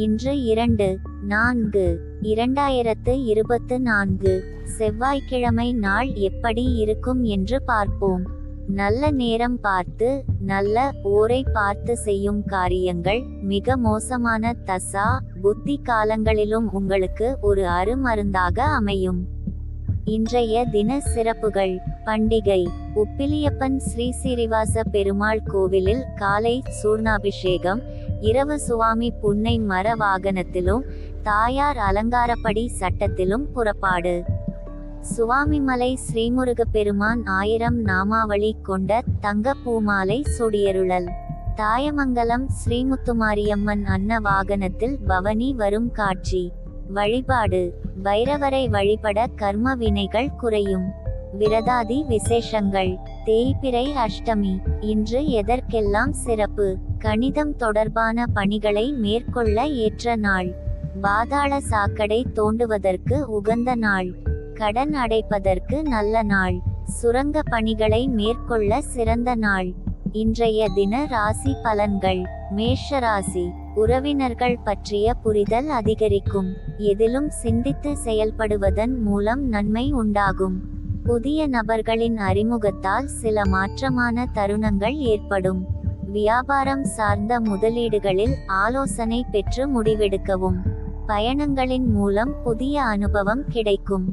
இன்று 2/4/2024 செவ்வாய்க்கிழமை நாள் எப்படி இருக்கும் என்று பார்ப்போம். நல்ல நேரம் பார்த்து, நல்ல ஓரை பார்த்து செய்யும் காரியங்கள் மிக மோசமான தசா புத்தி காலங்களிலும் உங்களுக்கு ஒரு அருமருந்தாக அமையும். இன்றைய தின சிறப்புகள். பண்டிகை. உப்பிலியப்பன் ஸ்ரீ சீனிவாச பெருமாள் கோவிலில் காலை சூர்ணாபிஷேகம், இரவு சுவாமி புன்னை மர வாகனத்திலும் தாயார் அலங்காரப்படி சட்டத்திலும் புறப்பாடு. சுவாமிமலை ஸ்ரீமுருகப்பெருமான் 1000 நாமாவளி கொண்ட தங்க பூமாலை சூடியருளல். தாயமங்கலம் ஸ்ரீமுத்துமாரியம்மன் அன்ன வாகனத்தில் பவனி வரும் காட்சி. வழிபாடு. பைரவரை வழிபட கர்ம வினைகள் குறையும். விரதாதி விசேஷங்கள். தேய்பிறை அஷ்டமி. இன்று எதற்கெல்லாம் சிறப்பு? கணிதம் தொடர்பான பணிகளை மேற்கொள்ள ஏற்ற நாள். பாதாள சாக்கடை தோண்டுவதற்கு உகந்த நாள். கடன் அடைப்பதற்கு நல்ல நாள். சுரங்க பணிகளை மேற்கொள்ள சிறந்த நாள். இன்றைய தின ராசி பலன்கள். மேஷ ராசி. உறவினர்கள் பற்றிய புரிதல் அதிகரிக்கும். எதிலும் சிந்தித்து செயல்படுவதன் மூலம் நன்மை உண்டாகும். புதிய நபர்களின் அறிமுகத்தால் சில மாற்றமான தருணங்கள் ஏற்படும். வியாபாரம் சார்ந்த முதலீடுகளில் ஆலோசனை பெற்று முடிவெடுக்கவும். பயணங்களின் மூலம் புதிய அனுபவம் கிடைக்கும்.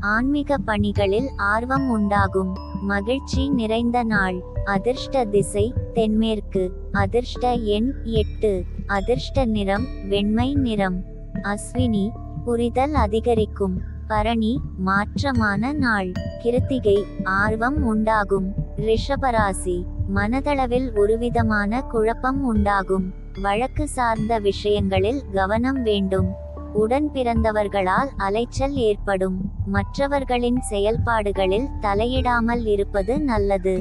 ஆன்மீக பணிகளில் ஆர்வம் உண்டாகும். மகிழ்ச்சி நிறைந்த நாள். அதிர்ஷ்ட திசை தென்மேற்கு. அதிர்ஷ்ட எண் 8. அதிர்ஷ்ட நிறம் வெண்மை நிறம். அஸ்வினி. புரிதல் அதிகரிக்கும். பரணி. மாற்றமான நாள். கிருத்திகை. ஆர்வம் உண்டாகும். ரிஷபராசி. மனதளவில் ஒருவிதமான குழப்பம் உண்டாகும். வழக்கு சார்ந்த விஷயங்களில் கவனம் வேண்டும். உடன் பிறந்தவர்களால் அலைச்சல் ஏற்படும். மற்றவர்களின் செயல்பாடுகளில் தலையிடாமல் இருப்பது நல்லது.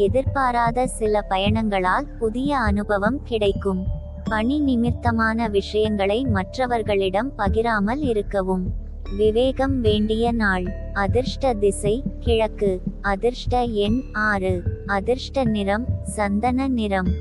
எதிர்பாராத சில பயணங்களால் புதிய அனுபவம் கிடைக்கும். பணி நிமித்தமான விஷயங்களை மற்றவர்களிடம் பகிராமல் இருக்கவும். விவேகம் வேண்டிய நாள். அதிர்ஷ்ட திசை கிழக்கு. அதிர்ஷ்ட எண் 6. அதிர்ஷ்ட நிறம் சந்தன நிறம்.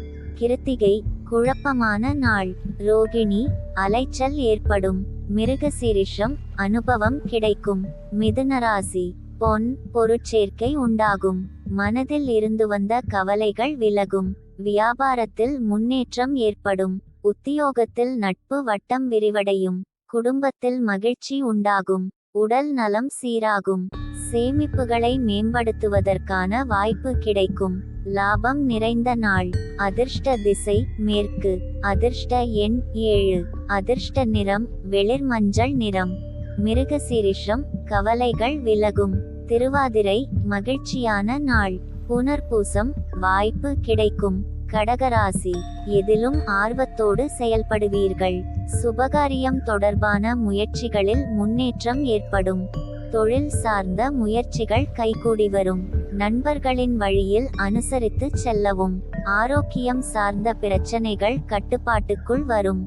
கிருத்திகை. குழப்பமான நாள். ரோகிணி. அலைச்சல் ஏற்படும். மிருகசீரிஷம். அனுபவம் கிடைக்கும். மிதுனராசி. பொன் பொருட்சேர்க்கை உண்டாகும். மனதில் இருந்து வந்த கவலைகள் விலகும். வியாபாரத்தில் முன்னேற்றம் ஏற்படும். உத்தியோகத்தில் நட்பு வட்டம் விரிவடையும். குடும்பத்தில் மகிழ்ச்சி உண்டாகும். உடல் நலம் சீராகும். சேமிப்புகளை மேம்படுத்துவதற்கான வாய்ப்பு கிடைக்கும். லாபம் நிறைந்த நாள். அதிர்ஷ்ட திசை மேற்கு. அதிர்ஷ்ட எண் 7. அதிர்ஷ்ட நிறம் வெளிர் மஞ்சள் நிறம். மிருகசீரிஷம். கவலைகள் விலகும். திருவாதிரை. மகிழ்ச்சியான நாள். புனர்பூசம். வாய்ப்பு கிடைக்கும். கடகராசி. எதிலும் ஆர்வத்தோடு செயல்படுவீர்கள். சுபகாரியம் தொடர்பான முயற்சிகளில் முன்னேற்றம் ஏற்படும். தொழில் சார்ந்த முயற்சிகள் கைகூடி வரும். நண்பர்களின் வழியில் அனுசரித்து செல்லவும். ஆரோக்கியம் சார்ந்த பிரச்சனைகள் கட்டுப்பாட்டுக்குள் வரும்.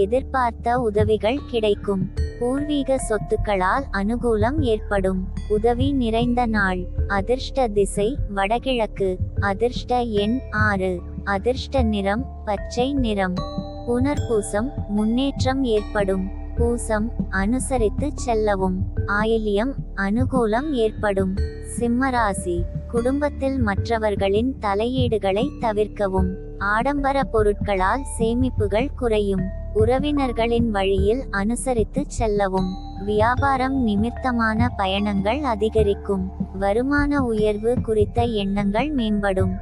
எதிர்பார்த்த உதவிகள் கிடைக்கும். பூர்வீக சொத்துக்களால் அனுகூலம் ஏற்படும். உதவி நிறைந்த நாள். அதிர்ஷ்ட திசை வடகிழக்கு. அதிர்ஷ்ட எண் 6. அதிர்ஷ்ட நிறம் பச்சை நிறம். புனர்பூசம். முன்னேற்றம் ஏற்படும். பூசம். அனுசரித்து செல்லவும். ஆயில்யம். அனுகூலம் ஏற்படும். சிம்மராசி. குடும்பத்தில் மற்றவர்களின் தலையீடுகளை தவிர்க்கவும். ஆடம்பர பொருட்களால் சேமிப்புகள் குறையும். உறவினர்களின் வழியில் அனுசரித்து செல்லவும். வியாபாரம் நிமித்தமான பயணங்கள் அதிகரிக்கும். வருமான உயர்வு குறித்த எண்ணங்கள் மேம்படும்.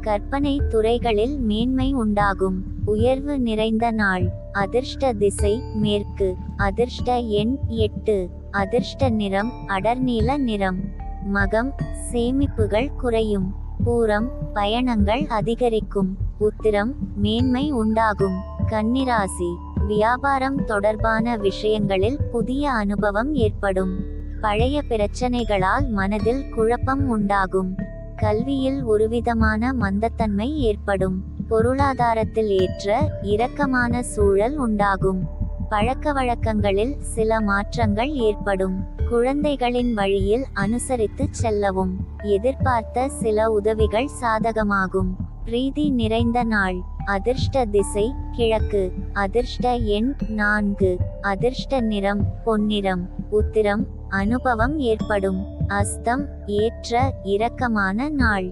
கற்பனை துறைகளில் மேன்மை உண்டாகும். உயர்வு நிறைந்த நாள். அதிர்ஷ்ட திசை மேற்கு. அதிர்ஷ்ட எண் 8. அதிர்ஷ்ட நிறம் அடர்நீல நிறம். மகம். சேமிப்புகள் குறையும். பூரம். பயணங்கள் அதிகரிக்கும். உத்திரம். மேன்மை உண்டாகும். கன்னிராசி. வியாபாரம் தொடர்பான விஷயங்களில் புதிய அனுபவம் ஏற்படும். பழைய பிரச்சனைகளால் மனதில் குழப்பம் உண்டாகும். கல்வியில் ஒருவிதமான மந்தத்தன்மை ஏற்படும். பொருளாதாரத்தில் ஏற்ற இறக்கமான சூழல் உண்டாகும். பழக்க வழக்கங்களில் சில மாற்றங்கள் ஏற்படும். குழந்தைகளின் வழியில் அனுசரித்து செல்லவும். எதிர்பார்த்த சில உதவிகள் சாதகமாகும். பிரீதி நிறைந்த நாள். அதிர்ஷ்ட திசை கிழக்கு. அதிர்ஷ்ட எண் 4. அதிர்ஷ்ட நிறம் பொன்னிறம். உத்திரம் அனுபவம் ஏற்படும். அஸ்தம் ஏற்ற இரக்கமான நாள்.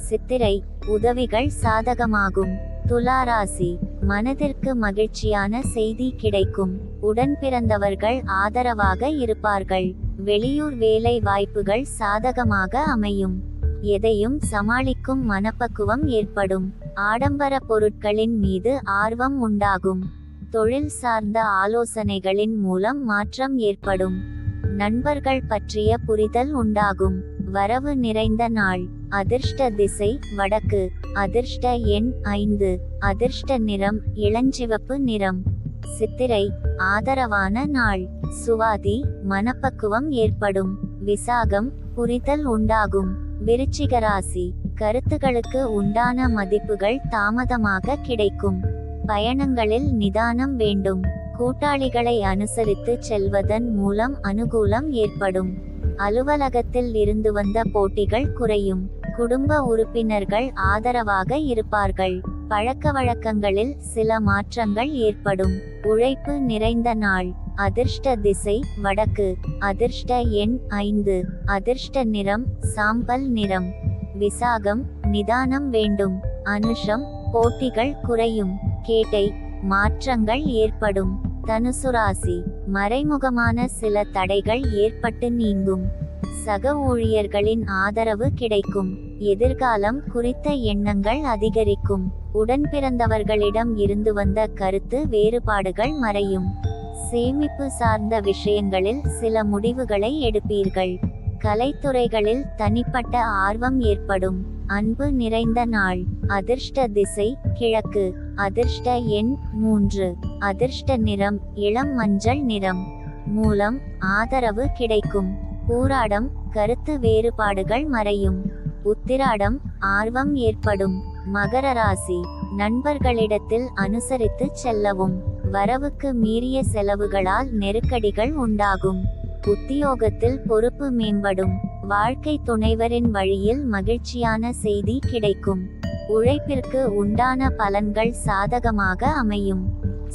சித்திரை உதவிகள் சாதகமாகும். துலாராசி மனதிற்கு மகிழ்ச்சியான செய்தி கிடைக்கும். உடன் பிறந்தவர்கள் ஆதரவாக இருப்பார்கள். வெளியூர் வேலை வாய்ப்புகள் சாதகமாக அமையும். எதையும் சமாளிக்கும் மனப்பக்குவம் ஏற்படும். ஆடம்பர பொருட்களின் மீது ஆர்வம் உண்டாகும். தொழில் சார்ந்த ஆலோசனைகளின் மூலம் மாற்றம் ஏற்படும். நண்பர்கள் பற்றிய புரிதல் உண்டாகும். வரவு நிறைந்த நாள். அதிர்ஷ்ட திசை வடக்கு. அதிர்ஷ்ட எண் 5. அதிர்ஷ்ட நிறம் இளஞ்சிவப்பு நிறம். சித்திரை ஆதரவான நாள். சுவாதி மனப்பக்குவம் ஏற்படும். விசாகம் புரிதல் உண்டாகும். விருச்சிக ராசி கருத்துகளுக்கு உண்டான மதிப்புகள் தாமதமாக கிடைக்கும். பயணங்களில் நிதானம் வேண்டும். கூட்டாளிகளை அனுசரித்து செல்வதன் மூலம் அனுகூலம் ஏற்படும். அலுவலகத்தில் இருந்து வந்த போட்டிகள் குறையும். குடும்ப உறுப்பினர்கள் ஆதரவாக இருப்பார்கள். பழக்கவழக்கங்களில் சில மாற்றங்கள் ஏற்படும். உழைப்பு நிறைந்த நாள். அதிர்ஷ்ட திசை வடக்கு. அதிர்ஷ்ட எண் 5. அதிர்ஷ்ட நிறம் சாம்பல் நிறம். விசாகம் நிதானம் வேண்டும். அனுஷம் போட்டிகள் குறையும். கேட்டை மாற்றங்கள் ஏற்படும். தனுசு ராசி மறைமுகமான சில தடைகள் ஏற்பட்டு நீங்கும். சக ஊழியர்களின் ஆதரவு கிடைக்கும். எதிர்காலம் குறித்த எண்ணங்கள் அதிகரிக்கும். உடன் பிறந்தவர்களிடம் இருந்து வந்த கருத்து வேறுபாடுகள் மறையும். சேமிப்பு சார்ந்த விஷயங்களில் சில முடிவுகளை எடுப்பீர்கள். கலைத்துறைகளில் தனிப்பட்ட ஆர்வம் ஏற்படும். அன்பு நிறைந்த நாள். அதிர்ஷ்ட திசை கிழக்கு. அதிர்ஷ்ட எண் 3. அதிர்ஷ்ட நிறம் இளம் மஞ்சள் நிறம். மூலம் ஆதரவு கிடைக்கும். பூராடம் கருத்து வேறுபாடுகள் மறையும். உத்திராடம் ஆர்வம் ஏற்படும். மகர ராசி நண்பர்களிடத்தில் அனுசரித்து செல்லவும். வரவுக்கு மீறிய செலவுகளால் நெருக்கடிகள் உண்டாகும். உத்தியோகத்தில் பொறுப்பு மேம்படும். வாழ்க்கை துணைவரின் வழியில் மகிழ்ச்சியான செய்தி கிடைக்கும். உழைப்பிற்கு உண்டான பலன்கள் சாதகமாக அமையும்.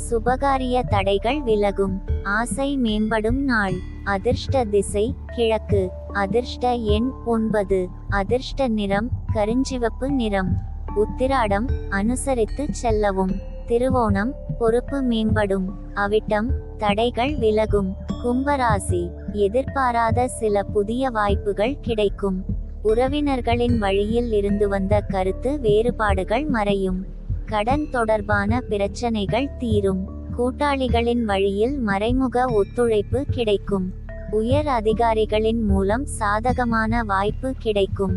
சுபகாரிய தடைகள் விலகும். ஆசை மேம்படும் நாள். அதிர்ஷ்ட திசை கிழக்கு. அதிர்ஷ்ட எண் 9. அதிர்ஷ்ட நிறம் கருஞ்சிவப்பு நிறம். உத்திராடம் அனுசரித்து செல்லவும். திருவோணம் பொறுப்பு மேம்படும். அவிட்டம் தடைகள் விலகும். கும்பராசி எதிர்பாராத சில புதிய வாய்ப்புகள் கிடைக்கும். உறவினர்களின் வழியில் இருந்து வந்த கருத்து வேறுபாடுகள் மறையும். கடன் தொடர்பான பிரச்சனைகள் தீரும். கூட்டாளிகளின் வழியில் மறைமுக ஒத்துழைப்பு கிடைக்கும். உயர் அதிகாரிகளின் மூலம் சாதகமான வாய்ப்பு கிடைக்கும்.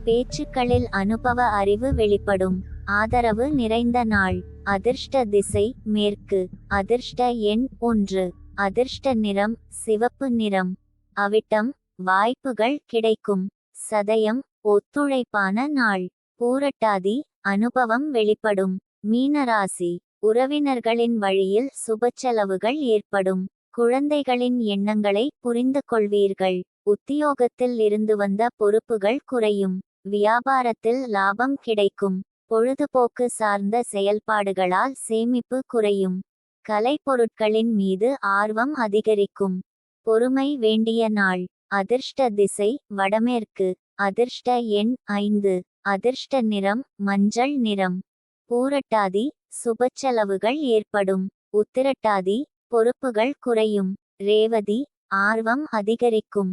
பேச்சுக்களில் அனுபவ அறிவு வெளிப்படும். ஆதரவு நிறைந்த நாள். அதிர்ஷ்ட திசை மேற்கு. அதிர்ஷ்ட எண் 1. அதிர்ஷ்ட நிறம் சிவப்பு நிறம். அவிட்டம் வாய்ப்புகள் கிடைக்கும். சதயம் ஒத்துழைப்பான நாள். பூரட்டாதி அனுபவம் வெளிப்படும். மீனராசி உறவினர்களின் வழியில் சுபச்செலவுகள் ஏற்படும். குழந்தைகளின் எண்ணங்களை புரிந்து கொள்வீர்கள். உத்தியோகத்தில் இருந்து வந்த பொறுப்புகள் குறையும். வியாபாரத்தில் லாபம் கிடைக்கும். பொழுதுபோக்கு சார்ந்த செயல்பாடுகளால் சேமிப்பு குறையும். கலைப்பொருட்களின் மீது ஆர்வம் அதிகரிக்கும். பொறுமை வேண்டிய நாள். அதிர்ஷ்ட திசை வடமேற்கு. அதிர்ஷ்ட எண் 5. அதிர்ஷ்ட நிறம் மஞ்சள் நிறம். பூரட்டாதி சுபச்செலவுகள் ஏற்படும். உத்திரட்டாதி பொறுப்புகள் குறையும். ரேவதி ஆர்வம் அதிகரிக்கும்.